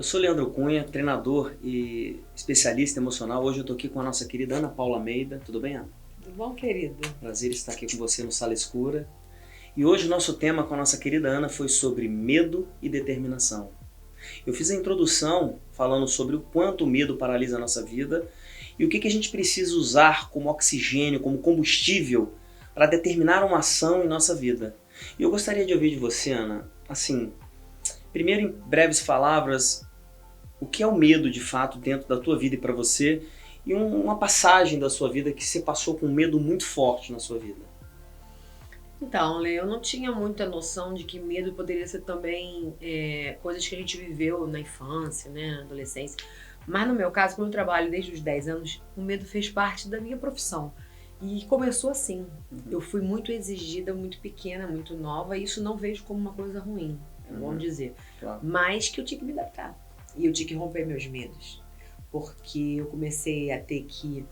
Eu sou Leandro Cunha, treinador e especialista emocional. Hoje eu estou aqui com a nossa querida Ana Paula Almeida. Tudo bem, Ana? Tudo bom, querido? Prazer estar aqui com você no Sala Escura. E hoje o nosso tema com a nossa querida Ana foi sobre medo e determinação. Eu fiz a introdução falando sobre o quanto o medo paralisa a nossa vida e o que a gente precisa usar como oxigênio, como combustível para determinar uma ação em nossa vida. E eu gostaria de ouvir de você, Ana, assim, primeiro em breves palavras, o que é o medo de fato dentro da tua vida e para você e uma passagem da sua vida que você passou com um medo muito forte na sua vida. Então, Lê, eu não tinha muita noção de que medo poderia ser também coisas que a gente viveu na infância, né, na adolescência. Mas no meu caso, como eu trabalho desde os 10 anos, o medo fez parte da minha profissão. E começou assim. Eu fui muito exigida, muito pequena, muito nova, e isso não vejo como uma coisa ruim, vamos dizer. Claro. Mas que eu tinha que me adaptar. E eu tinha que romper meus medos. Porque eu comecei a ter que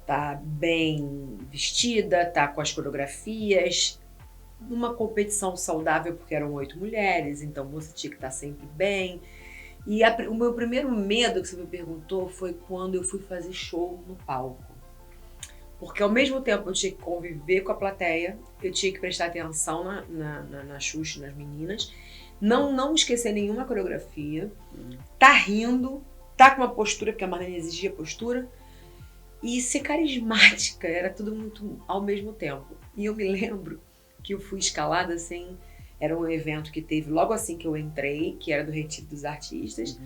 estar bem vestida, estar com as coreografias, numa competição saudável, porque eram 8 mulheres, então você tinha que estar sempre bem. E o meu primeiro medo que você me perguntou foi quando eu fui fazer show no palco. Porque ao mesmo tempo eu tinha que conviver com a plateia, eu tinha que prestar atenção na Xuxa, nas meninas, não esquecer nenhuma coreografia, tá rindo, tá com uma postura, porque a Marlene exigia postura, e ser carismática, era tudo muito ao mesmo tempo. E eu me lembro que eu fui escalada assim, era um evento que teve logo assim que eu entrei, que era do Retiro dos Artistas,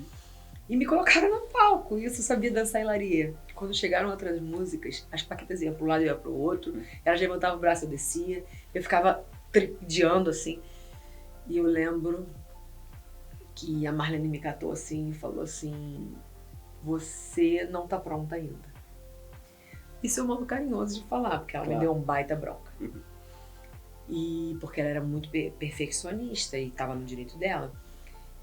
e me colocaram no palco, e isso eu sabia dançar hilaria. Quando chegaram outras músicas, as paquetas iam para um lado e iam para o outro, elas levantavam o braço, eu descia, eu ficava tripudiando assim. E eu lembro que a Marlene me catou assim e falou assim: você não tá pronta ainda. Isso é um modo carinhoso de falar, porque ela me deu um baita bronca. E porque ela era muito perfeccionista e estava no direito dela.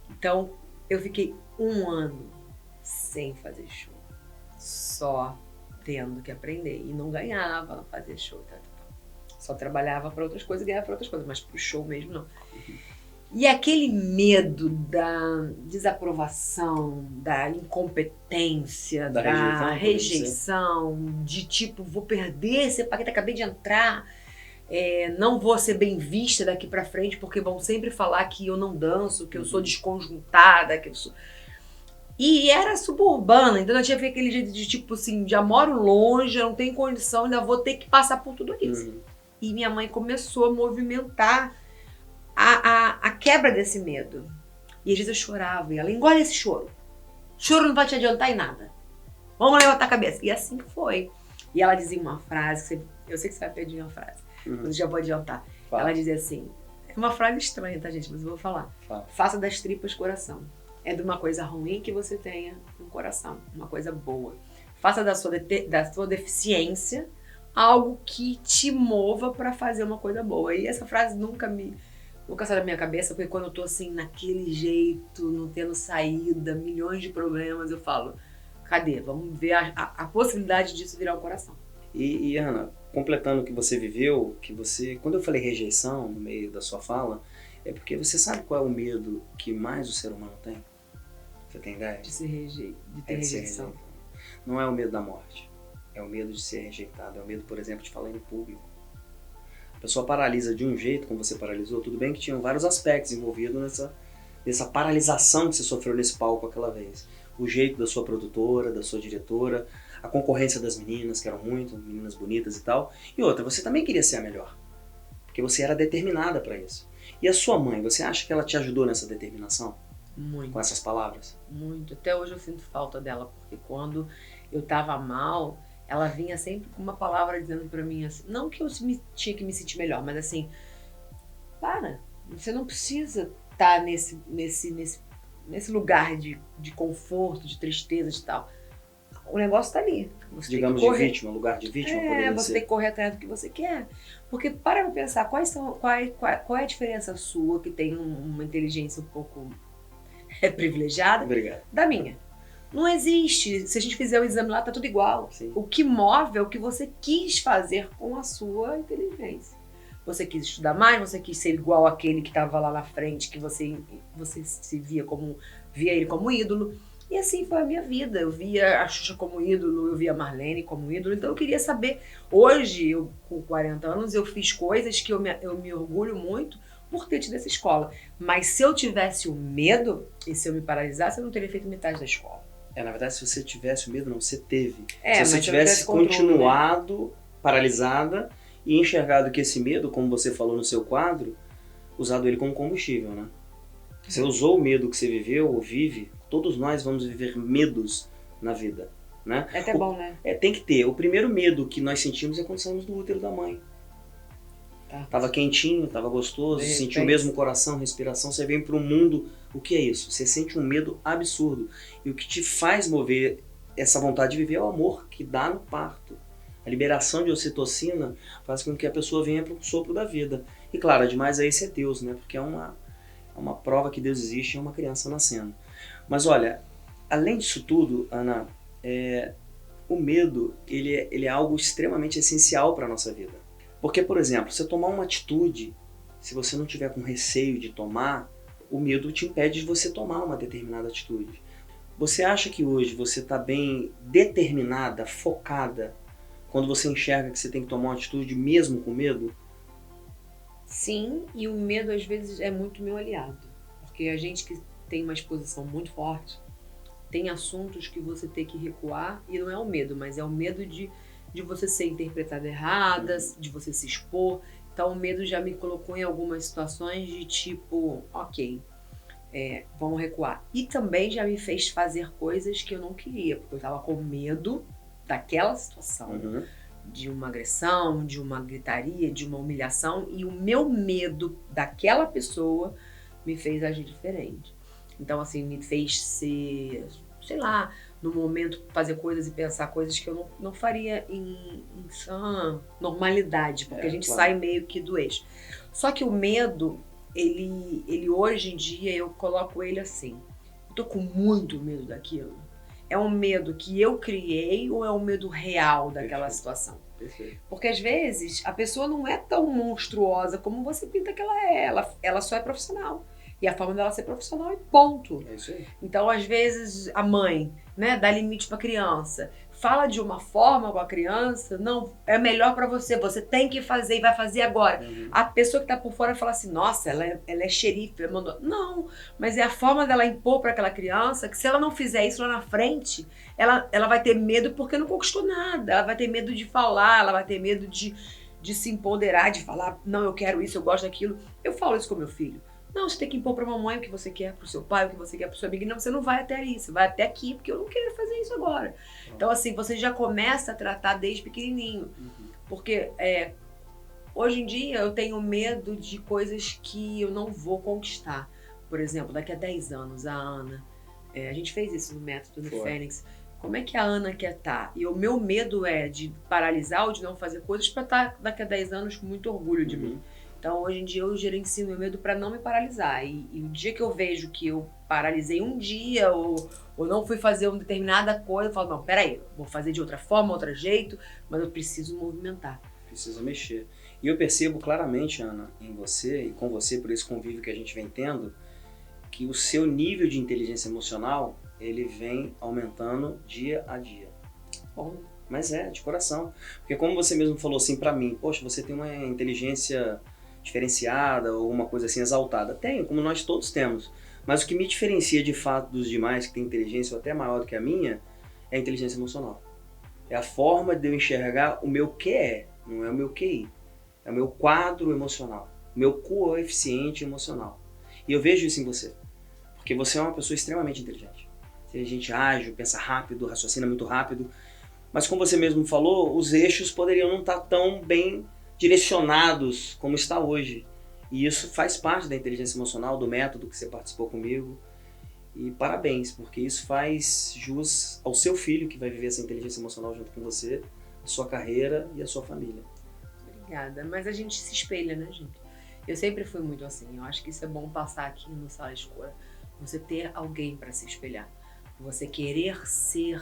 Então eu fiquei 1 ano sem fazer show, só tendo que aprender. E não ganhava, não fazia show, só trabalhava para outras coisas e ganhava para outras coisas, mas pro show mesmo não. E aquele medo da desaprovação, da incompetência, da rejeição, de tipo, vou perder esse paquete, acabei de entrar, não vou ser bem vista daqui pra frente, porque vão sempre falar que eu não danço, que eu sou desconjuntada, que eu sou... E era suburbana, então eu tinha feito aquele jeito de tipo assim, já moro longe, eu não tenho condição, ainda vou ter que passar por tudo isso. E minha mãe começou a movimentar a quebra desse medo. E às vezes eu chorava, e ela, engole esse choro. Choro não vai te adiantar em nada. Vamos levantar a cabeça. E assim foi. E ela dizia uma frase, eu sei que você vai pedir uma frase, mas eu já vou adiantar. Fala. Ela dizia assim, é uma frase estranha, tá, gente? Mas eu vou falar. Fala. Faça das tripas coração. É de uma coisa ruim que você tenha um coração, uma coisa boa. Faça da sua deficiência algo que te mova para fazer uma coisa boa. E essa frase nunca sai da minha cabeça, porque quando eu tô assim, naquele jeito, não tendo saída, milhões de problemas, eu falo, cadê? Vamos ver a possibilidade disso virar um coração. E Ana, completando o que você viveu, quando eu falei rejeição no meio da sua fala, é porque você sabe qual é o medo que mais o ser humano tem? Você tem ideia? De ter rejeição. Não é o medo da morte, é o medo de ser rejeitado, é o medo, por exemplo, de falar em público. A pessoa paralisa de um jeito, como você paralisou, tudo bem que tinham vários aspectos envolvidos nessa paralisação que você sofreu nesse palco aquela vez. O jeito da sua produtora, da sua diretora, a concorrência das meninas, que eram muito meninas bonitas e tal. E outra, você também queria ser a melhor, porque você era determinada para isso. E a sua mãe, você acha que ela te ajudou nessa determinação? Muito. Com essas palavras? Muito. Até hoje eu sinto falta dela, porque quando eu tava mal, ela vinha sempre com uma palavra dizendo pra mim assim, não que eu tinha que me sentir melhor, mas assim, para, você não precisa estar nesse lugar de conforto, de tristeza e tal. O negócio tá ali. Digamos de vítima, lugar de vítima. Você tem que correr atrás do que você quer. Porque para pra pensar, qual é a diferença sua, que tem uma inteligência um pouco privilegiada, Obrigado, da minha? Não existe. Se a gente fizer o exame lá, tá tudo igual. Sim. O que move é o que você quis fazer com a sua inteligência. Você quis estudar mais, você quis ser igual àquele que estava lá na frente, que você se via como via ele como ídolo. E assim foi a minha vida. Eu via a Xuxa como ídolo, eu via a Marlene como ídolo. Então eu queria saber. Hoje, eu com 40 anos, eu fiz coisas que eu me orgulho muito por ter tido essa escola. Mas se eu tivesse o medo, e se eu me paralisasse, eu não teria feito metade da escola. Na verdade, se você tivesse o medo, não, você teve. Se você tivesse continuado paralisada e enxergado que esse medo, como você falou no seu quadro, usado ele como combustível, né? Você usou o medo que você viveu ou vive, todos nós vamos viver medos na vida, né? É até bom, né? Tem que ter. O primeiro medo que nós sentimos é quando saímos do útero da mãe. Tava quentinho, tava gostoso, sentiu o mesmo coração, respiração, você vem para o mundo, o que é isso? Você sente um medo absurdo. E o que te faz mover essa vontade de viver é o amor que dá no parto. A liberação de ocitocina faz com que a pessoa venha para o sopro da vida. E claro, demais é esse é Deus, né? Porque é uma prova que Deus existe, é uma criança nascendo. Mas olha, além disso tudo, Ana, o medo ele é algo extremamente essencial para a nossa vida. Porque, por exemplo, você tomar uma atitude, se você não tiver com receio de tomar, o medo te impede de você tomar uma determinada atitude. Você acha que hoje você está bem determinada, focada, quando você enxerga que você tem que tomar uma atitude mesmo com medo? Sim, e o medo às vezes é muito meu aliado. Porque a gente que tem uma exposição muito forte, tem assuntos que você tem que recuar, e não é o medo, mas é o medo de você ser interpretada errada, de você se expor. Então o medo já me colocou em algumas situações de tipo, ok, vamos recuar. E também já me fez fazer coisas que eu não queria, porque eu estava com medo daquela situação, de uma agressão, de uma gritaria, de uma humilhação, e o meu medo daquela pessoa me fez agir diferente. Então assim, me fez ser, sei lá, no momento fazer coisas e pensar coisas que eu não faria em sã normalidade, porque a gente sai meio que do eixo. Só que o medo, ele hoje em dia, eu coloco ele assim, eu tô com muito medo daquilo. É um medo que eu criei ou é um medo real daquela situação? Perfeito. Porque às vezes a pessoa não é tão monstruosa como você pinta que ela é, ela só é profissional. E a forma dela ser profissional e ponto. É isso aí. Então, às vezes, a mãe, né, dá limite pra criança, fala de uma forma com a criança, não, é melhor pra você, você tem que fazer e vai fazer agora. A pessoa que tá por fora fala assim, nossa, ela é xerife, ela mandou. Não, mas é a forma dela impor pra aquela criança que se ela não fizer isso lá na frente, ela vai ter medo porque não conquistou nada, ela vai ter medo de falar, ela vai ter medo de se empoderar, de falar, não, eu quero isso, eu gosto daquilo. Eu falo isso com meu filho. Não, você tem que impor pra mamãe o que você quer, pro seu pai o que você quer, pro seu amigo. Não, você não vai até ali, você vai até aqui, porque eu não quero fazer isso agora. Então, assim, você já começa a tratar desde pequenininho. Porque hoje em dia eu tenho medo de coisas que eu não vou conquistar. Por exemplo, daqui a 10 anos, a Ana, a gente fez isso no método no Fênix. Como é que a Ana quer estar? E o meu medo é de paralisar ou de não fazer coisas para estar daqui a 10 anos com muito orgulho de mim. Então, hoje em dia, eu gerencio meu medo para não me paralisar. E o dia que eu vejo que eu paralisei um dia ou não fui fazer uma determinada coisa, eu falo, não, peraí, vou fazer de outra forma, outro jeito, mas eu preciso movimentar. Preciso mexer. E eu percebo claramente, Ana, em você e com você, por esse convívio que a gente vem tendo, que o seu nível de inteligência emocional, ele vem aumentando dia a dia. Bom, mas de coração. Porque como você mesmo falou assim pra mim, poxa, você tem uma inteligência diferenciada ou alguma coisa assim exaltada. Tenho, como nós todos temos. Mas o que me diferencia de fato dos demais que têm inteligência até maior do que a minha é a inteligência emocional. É a forma de eu enxergar o meu QE, não é o meu QI. É o meu quadro emocional, o meu coeficiente emocional. E eu vejo isso em você. Porque você é uma pessoa extremamente inteligente. Você é gente ágil, pensa rápido, raciocina muito rápido. Mas como você mesmo falou, os eixos poderiam não estar tão bem direcionados como está hoje. E isso faz parte da inteligência emocional, do método que você participou comigo. E parabéns, porque isso faz jus ao seu filho que vai viver essa inteligência emocional junto com você, a sua carreira e a sua família. Obrigada, mas a gente se espelha, né, gente? Eu sempre fui muito assim, eu acho que isso é bom passar aqui no Sala Escura. Você ter alguém para se espelhar. Você querer ser,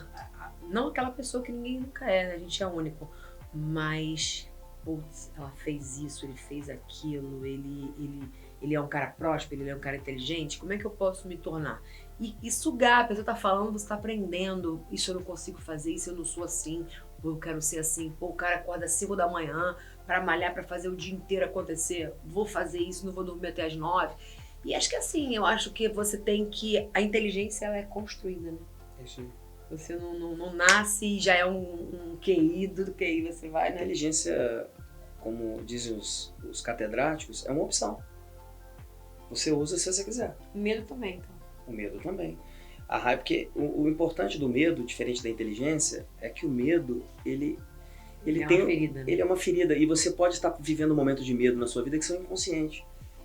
não aquela pessoa que ninguém nunca é, né? A gente é único, mas putz, ela fez isso, ele fez aquilo, ele ele é um cara próspero, ele é um cara inteligente, como é que eu posso me tornar? E sugar, a pessoa tá falando, você tá aprendendo, isso eu não consigo fazer, isso eu não sou assim, ou eu quero ser assim, pô, o cara acorda às 5 da manhã pra malhar, pra fazer o dia inteiro acontecer, vou fazer isso, não vou dormir até às 9. E acho que assim, eu acho que você tem que, a inteligência ela é construída, né? Isso aí. Você não nasce e já é um QI, do QI você vai, A né? inteligência, como dizem os catedráticos, é uma opção. Você usa se você quiser. O medo também, então. O medo também. A raiva, porque o importante do medo, diferente da inteligência, é que o medo, ele É tem uma ferida, né? ele é uma ferida e você pode estar vivendo um momento de medo na sua vida que são inconscientes,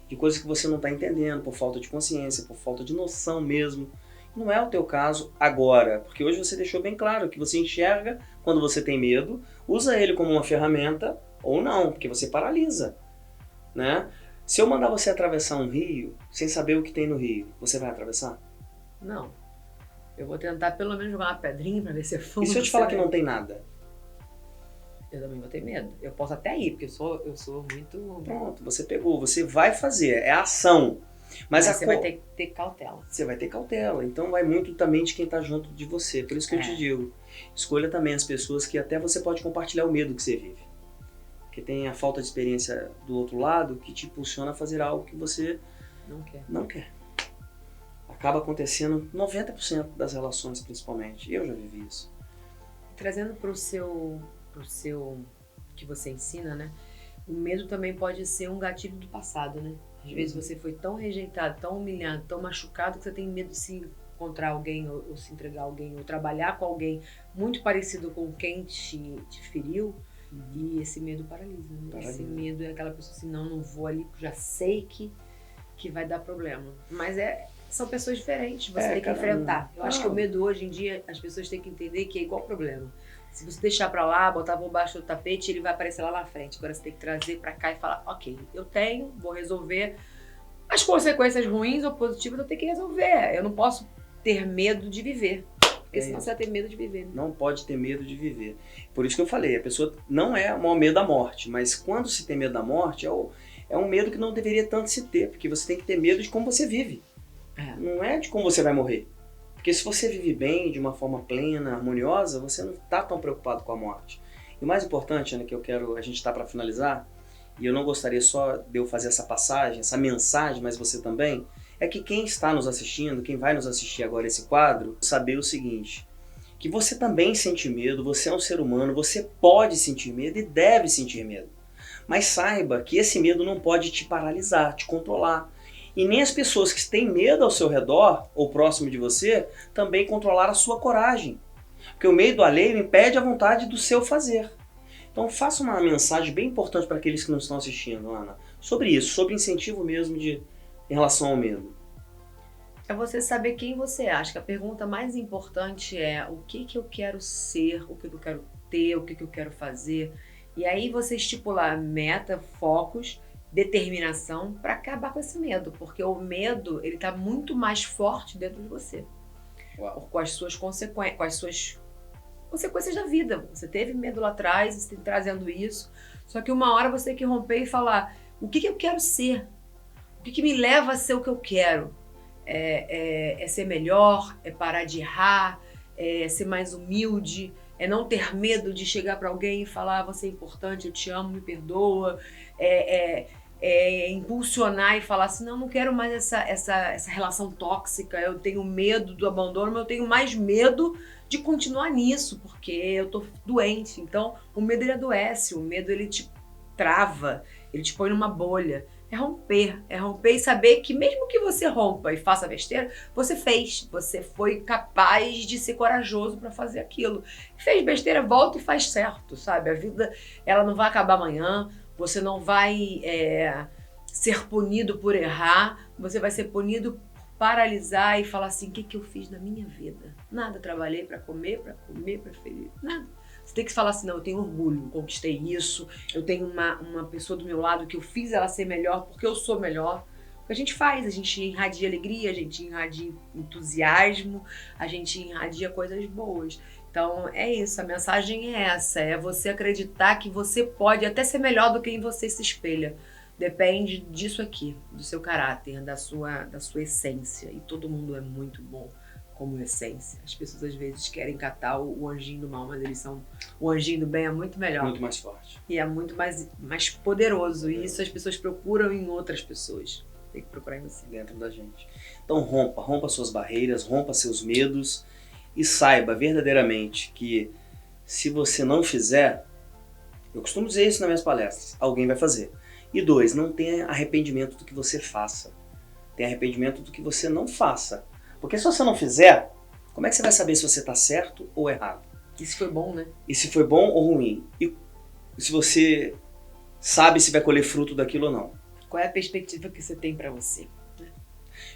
de coisas que você não está entendendo por falta de consciência, por falta de noção mesmo. Não é o teu caso agora, porque hoje você deixou bem claro que você enxerga quando você tem medo, usa ele como uma ferramenta ou não, porque você paralisa, né? Se eu mandar você atravessar um rio sem saber o que tem no rio, você vai atravessar? Não. Eu vou tentar pelo menos jogar uma pedrinha pra ver se é fundo. E se eu te falar que não tem nada? Eu também vou ter medo. Eu posso até ir, porque eu sou muito... Pronto, você pegou, você vai fazer, é ação. Mas você vai ter que ter cautela. Você vai ter cautela, então vai muito também de quem está junto de você. Por isso que eu te digo, escolha também as pessoas que até você pode compartilhar o medo que você vive. Porque tem a falta de experiência do outro lado que te impulsiona a fazer algo que você não quer. Acaba acontecendo 90% das relações, principalmente. Eu já vivi isso. Trazendo pro seu que você ensina, né? O medo também pode ser um gatilho do passado, né? Às vezes você foi tão rejeitado, tão humilhado, tão machucado que você tem medo de se encontrar alguém ou se entregar a alguém ou trabalhar com alguém muito parecido com quem te feriu. E esse medo paralisa, né? Esse medo é aquela pessoa assim, não vou ali, porque já sei que vai dar problema. Mas são pessoas diferentes, você tem que enfrentar. Eu acho que o medo hoje em dia, as pessoas têm que entender que é igual problema. Se você deixar pra lá, botar por baixo do tapete, ele vai aparecer lá na frente. Agora você tem que trazer pra cá e falar, ok, eu tenho, vou resolver. As consequências ruins ou positivas eu tenho que resolver. Eu não posso ter medo de viver. Porque senão você vai ter medo de viver. Né? Não pode ter medo de viver. Por isso que eu falei, a pessoa não é o maior medo da morte, mas quando se tem medo da morte, é um medo que não deveria tanto se ter, porque você tem que ter medo de como você vive. Não é de como você vai morrer. Porque se você vive bem, de uma forma plena, harmoniosa, você não está tão preocupado com a morte. E o mais importante, Ana, que a gente está para finalizar, e eu não gostaria só de eu fazer essa passagem, essa mensagem, mas você também, é que quem está nos assistindo, quem vai nos assistir agora esse quadro, saber o seguinte, que você também sente medo, você é um ser humano, você pode sentir medo e deve sentir medo. Mas saiba que esse medo não pode te paralisar, te controlar. E nem as pessoas que têm medo ao seu redor, ou próximo de você, também controlar a sua coragem. Porque o medo alheio impede a vontade do seu fazer. Então faça uma mensagem bem importante para aqueles que não estão assistindo, Ana, sobre isso, sobre incentivo mesmo em relação ao medo. É você saber quem você é. Acho que a pergunta mais importante é o que eu quero ser, o que eu quero ter, o que eu quero fazer. E aí você estipular meta, focos, determinação para acabar com esse medo, porque o medo ele está muito mais forte dentro de você. Com as suas consequências, com as suas consequências da vida. Você teve medo lá atrás, você tem trazendo isso, só que uma hora você tem que romper e falar o que eu quero ser, o que me leva a ser o que eu quero. É ser melhor, é parar de errar, é ser mais humilde, é não ter medo de chegar para alguém e falar você é importante, eu te amo, me perdoa, impulsionar e falar assim, não quero mais essa relação tóxica, eu tenho medo do abandono, mas eu tenho mais medo de continuar nisso, porque eu tô doente. Então, o medo ele adoece, o medo ele te trava, ele te põe numa bolha. É romper e saber que mesmo que você rompa e faça besteira, você fez, você foi capaz de ser corajoso para fazer aquilo. Fez besteira, volta e faz certo, sabe? A vida, ela não vai acabar amanhã, você não vai ser punido por errar, você vai ser punido por paralisar e falar assim, o que eu fiz na minha vida? Nada, trabalhei para comer, para feliz, nada. Você tem que falar assim, não, eu tenho orgulho, conquistei isso, eu tenho uma pessoa do meu lado que eu fiz ela ser melhor porque eu sou melhor. O que a gente faz, a gente irradia alegria, a gente irradia entusiasmo, a gente irradia coisas boas. Então é isso, a mensagem é essa, é você acreditar que você pode até ser melhor do que em você se espelha. depende disso aqui, do seu caráter, da sua essência. E todo mundo é muito bom como essência. As pessoas às vezes querem catar o anjinho do mal, mas o anjinho do bem é muito melhor. Muito mais forte. E é muito mais poderoso. E isso as pessoas procuram em outras pessoas. Tem que procurar em você. Dentro da gente. Então rompa suas barreiras, rompa seus medos e saiba verdadeiramente que se você não fizer, eu costumo dizer isso nas minhas palestras, alguém vai fazer. E 2, não tenha arrependimento do que você faça. Tenha arrependimento do que você não faça. Porque se você não fizer, como é que você vai saber se você está certo ou errado? E se foi bom, né? E se foi bom ou ruim? E se você sabe se vai colher fruto daquilo ou não? Qual é a perspectiva que você tem para você?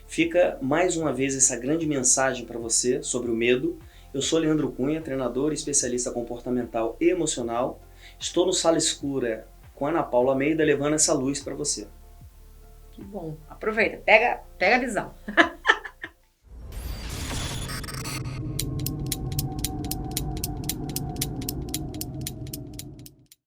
Fica mais uma vez essa grande mensagem para você sobre o medo. Eu sou Leandro Cunha, treinador e especialista comportamental e emocional. Estou no Sala Escura com Ana Paula Almeida, levando essa luz para você. Que bom. Aproveita, pega a visão.